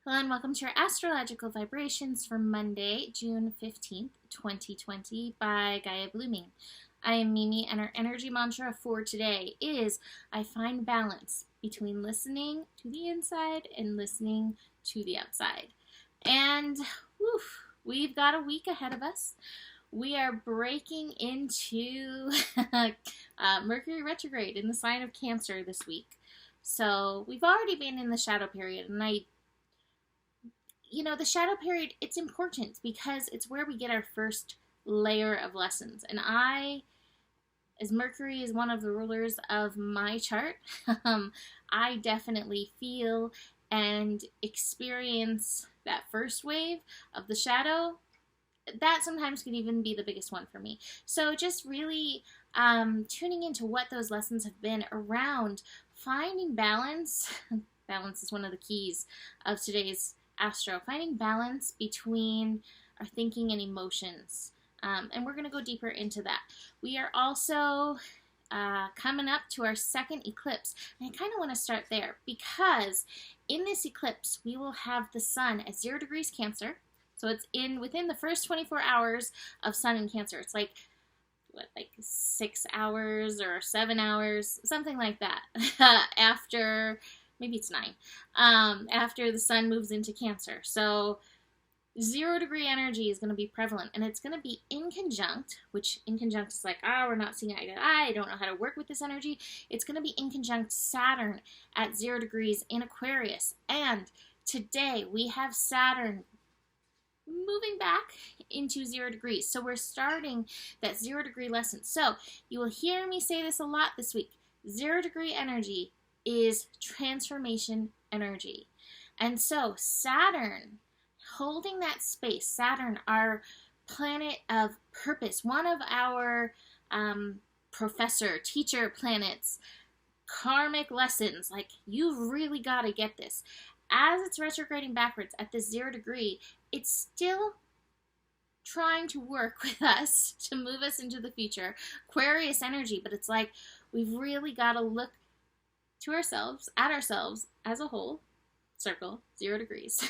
Hello and welcome to your astrological vibrations for Monday, June 15th, 2020 by Gaia Blooming. I am Mimi and our energy mantra for today is I find balance between listening to the inside and listening to the outside. And we've got a week ahead of us. We are breaking into Mercury retrograde in the sign of Cancer this week. So we've already been in the shadow period, and the shadow period, it's important because it's where we get our first layer of lessons. And as Mercury is one of the rulers of my chart, I definitely feel and experience that first wave of the shadow. That sometimes can even be the biggest one for me. So just really tuning into what those lessons have been around finding balance. Balance is one of the keys of today's astro, finding balance between our thinking and emotions. And we're going to go deeper into that. We are also coming up to our second eclipse. And I kind of want to start there because in this eclipse, we will have the sun at 0 degrees Cancer. So it's within the first 24 hours of sun in Cancer. It's like 6 hours or 7 hours, something like that, after... Maybe it's 9, after the sun moves into Cancer. So 0 degree energy is going to be prevalent, and it's going to be in conjunct, which in conjunct is like, we're not seeing eye to eye, I don't know how to work with this energy. It's going to be in conjunct Saturn at 0 degrees in Aquarius. And today we have Saturn moving back into 0 degrees. So we're starting that 0 degree lesson. So you will hear me say this a lot this week. 0 degree energy is transformation energy. And so Saturn, holding that space, Saturn, our planet of purpose, one of our teacher planets, karmic lessons, like you've really got to get this. As it's retrograding backwards at this 0 degree, it's still trying to work with us to move us into the future. Aquarius energy, but it's like we've really got to look to ourselves, at ourselves as a whole, circle, 0 degrees,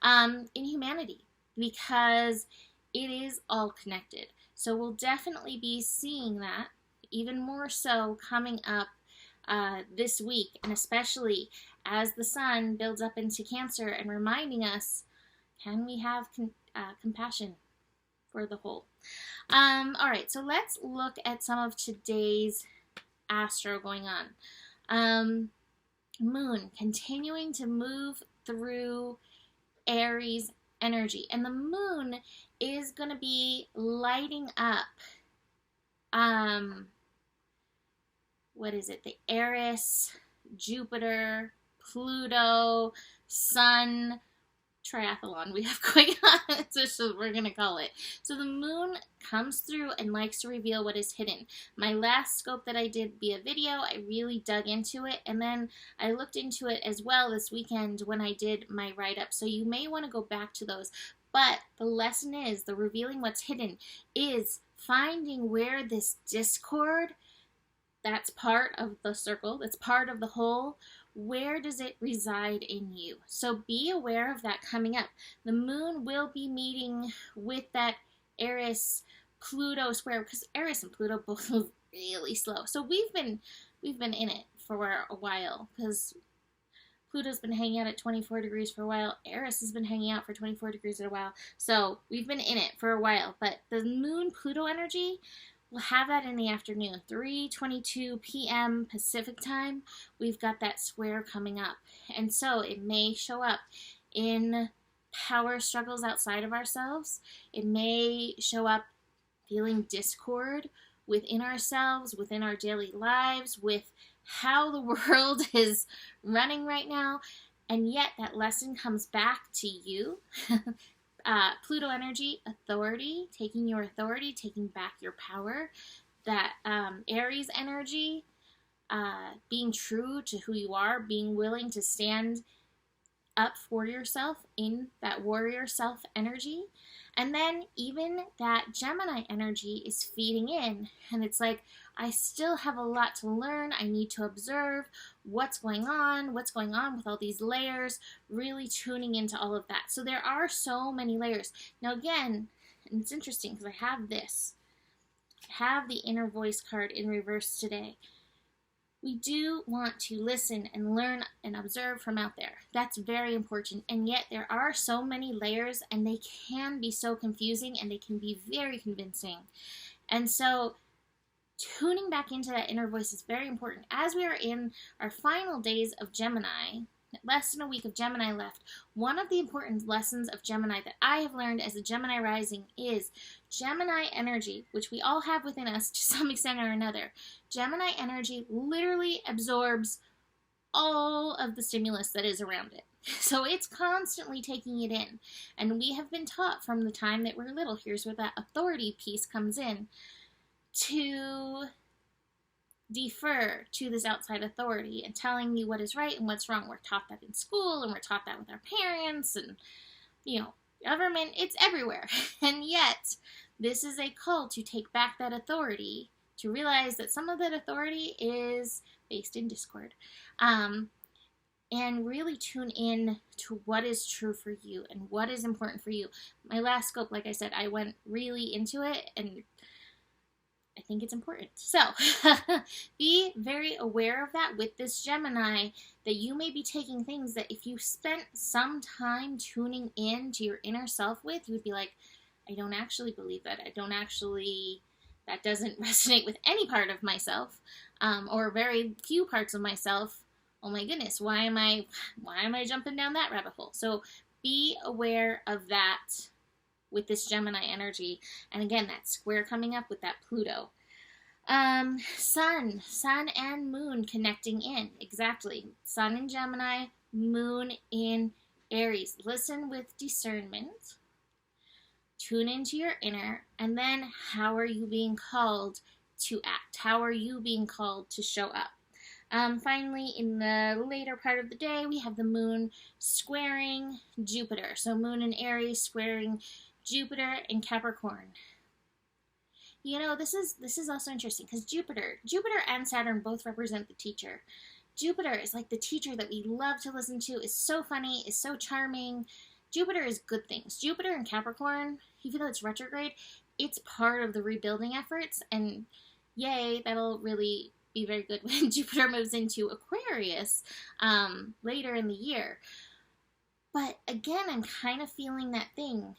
in humanity, because it is all connected. So we'll definitely be seeing that even more so coming up this week, and especially as the sun builds up into Cancer and reminding us, can we have compassion for the whole? All right, so let's look at some of today's astro going on. Moon continuing to move through Eris energy, and the moon is going to be lighting up the Eris, Jupiter, Pluto, Sun triathlon we have going on. That's what we're gonna call it. So the moon comes through and likes to reveal what is hidden. My last scope that I did via video, I really dug into it, and then I looked into it as well this weekend when I did my write-up. So you may want to go back to those. But the lesson is, the revealing what's hidden is finding where this discord, that's part of the circle, that's part of the whole, where does it reside in you? So be aware of that coming up. The moon will be meeting with that Eris Pluto square, because Eris and Pluto both move really slow. So we've been in it for a while, because Pluto's been hanging out at 24 degrees for a while. Eris has been hanging out for 24 degrees in a while. So we've been in it for a while. But the moon Pluto energy, we'll have that in the afternoon, 3:22 p.m. Pacific time. We've got that square coming up. And so it may show up in power struggles outside of ourselves. It may show up feeling discord within ourselves, within our daily lives, with how the world is running right now. And yet that lesson comes back to you. Pluto energy, authority, taking your authority, taking back your power. That Eris energy, being true to who you are, being willing to stand up for yourself in that warrior self energy. And then even that Gemini energy is feeding in, and it's like, I still have a lot to learn. I need to observe what's going on with all these layers, really tuning into all of that. So there are so many layers. Now again, and it's interesting because I have the inner voice card in reverse today. We do want to listen and learn and observe from out there. That's very important. And yet there are so many layers, and they can be so confusing, and they can be very convincing. And so tuning back into that inner voice is very important. As we are in our final days of Gemini, less than a week of Gemini left, one of the important lessons of Gemini that I have learned as a Gemini rising is Gemini energy, which we all have within us to some extent or another. Gemini energy literally absorbs all of the stimulus that is around it. So it's constantly taking it in. And we have been taught from the time that we're little, here's where that authority piece comes in, to defer to this outside authority and telling you what is right and what's wrong. We're taught that in school, and we're taught that with our parents, and, government, it's everywhere. And yet, this is a call to take back that authority, to realize that some of that authority is based in discord, and really tune in to what is true for you and what is important for you. My last scope, like I said, I went really into it, and I think it's important. So be very aware of that with this Gemini, that you may be taking things that if you spent some time tuning in to your inner self with, you would be like, I don't actually believe that. That doesn't resonate with any part of myself, or very few parts of myself. Oh my goodness, why am I jumping down that rabbit hole? So be aware of that with this Gemini energy. And again, that square coming up with that Pluto. Sun and moon connecting in. Exactly. Sun in Gemini, moon in Eris. Listen with discernment. Tune into your inner. And then how are you being called to act? How are you being called to show up? Finally, in the later part of the day, we have the moon squaring Jupiter. So moon in Aries squaring Jupiter in Capricorn. This is also interesting because Jupiter and Saturn both represent the teacher. Jupiter is like the teacher that we love to listen to, is so funny, is so charming. Jupiter is good things. Jupiter in Capricorn, even though it's retrograde, it's part of the rebuilding efforts, and yay, that'll really be very good when Jupiter moves into Aquarius later in the year. But again, I'm kind of feeling that thing.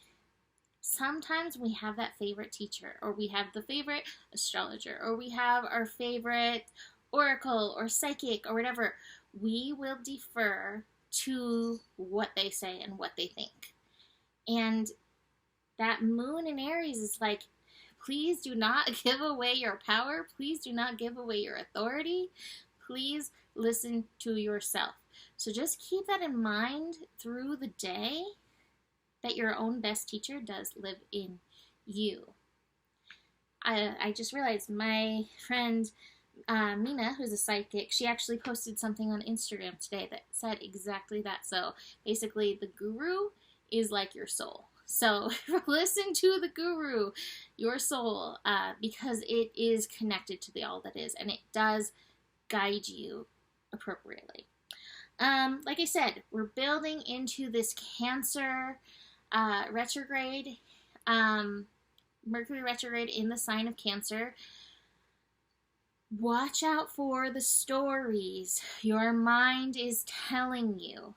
Sometimes we have that favorite teacher, or we have the favorite astrologer, or we have our favorite oracle or psychic or whatever. We will defer to what they say and what they think. And that moon in Aries is like, please do not give away your power. Please do not give away your authority. Please listen to yourself. So just keep that in mind through the day, that your own best teacher does live in you. I just realized my friend Mina, who's a psychic, she actually posted something on Instagram today that said exactly that. So basically, the guru is like your soul. So listen to the guru, your soul, because it is connected to the all that is, and it does guide you appropriately. Like I said, we're building into this Cancer retrograde, Mercury retrograde in the sign of Cancer. Watch out for the stories your mind is telling you,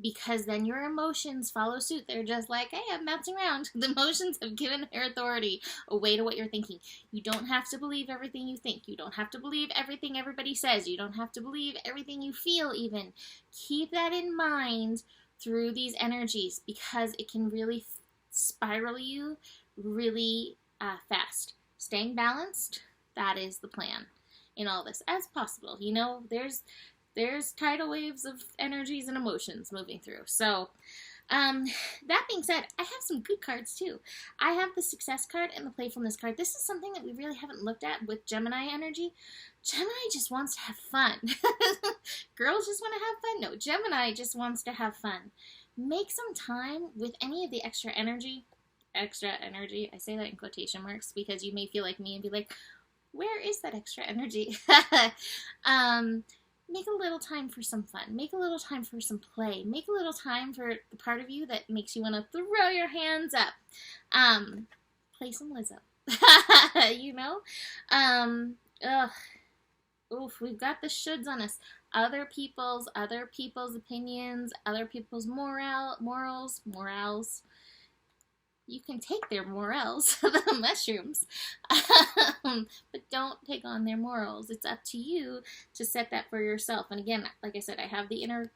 because then your emotions follow suit. They're just like, hey, I'm bouncing around. The emotions have given their authority away to what you're thinking. You don't have to believe everything you think. You don't have to believe everything everybody says. You don't have to believe everything you feel even. Keep that in mind through these energies, because it can really spiral you really fast. Staying balanced, that is the plan in all this as possible. There's tidal waves of energies and emotions moving through. So that being said, I have some good cards too. I have the success card and the playfulness card. This is something that we really haven't looked at with Gemini energy. Gemini just wants to have fun. Girls just want to have fun. No, Gemini just wants to have fun. Make some time with any of the extra energy. I say that in quotation marks because you may feel like me and be like, where is that extra energy? make a little time for some fun. Make a little time for some play. Make a little time for the part of you that makes you want to throw your hands up. Play some Lizzo. You know? Ugh. Oof, we've got the shoulds on us. Other people's opinions, other people's morals. You can take their morals, the mushrooms, but don't take on their morals. It's up to you to set that for yourself. And again, like I said, I have the inner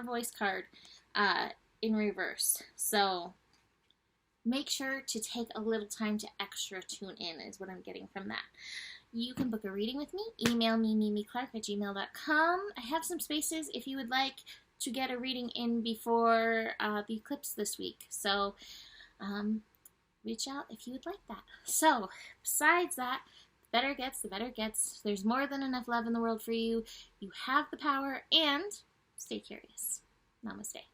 voice card in reverse. So make sure to take a little time to extra tune in is what I'm getting from that. You can book a reading with me. Email me, mimiclark@gmail.com. I have some spaces if you would like to get a reading in before the eclipse this week. So reach out if you would like that. So, besides that, the better it gets. There's more than enough love in the world for you. You have the power, and stay curious. Namaste.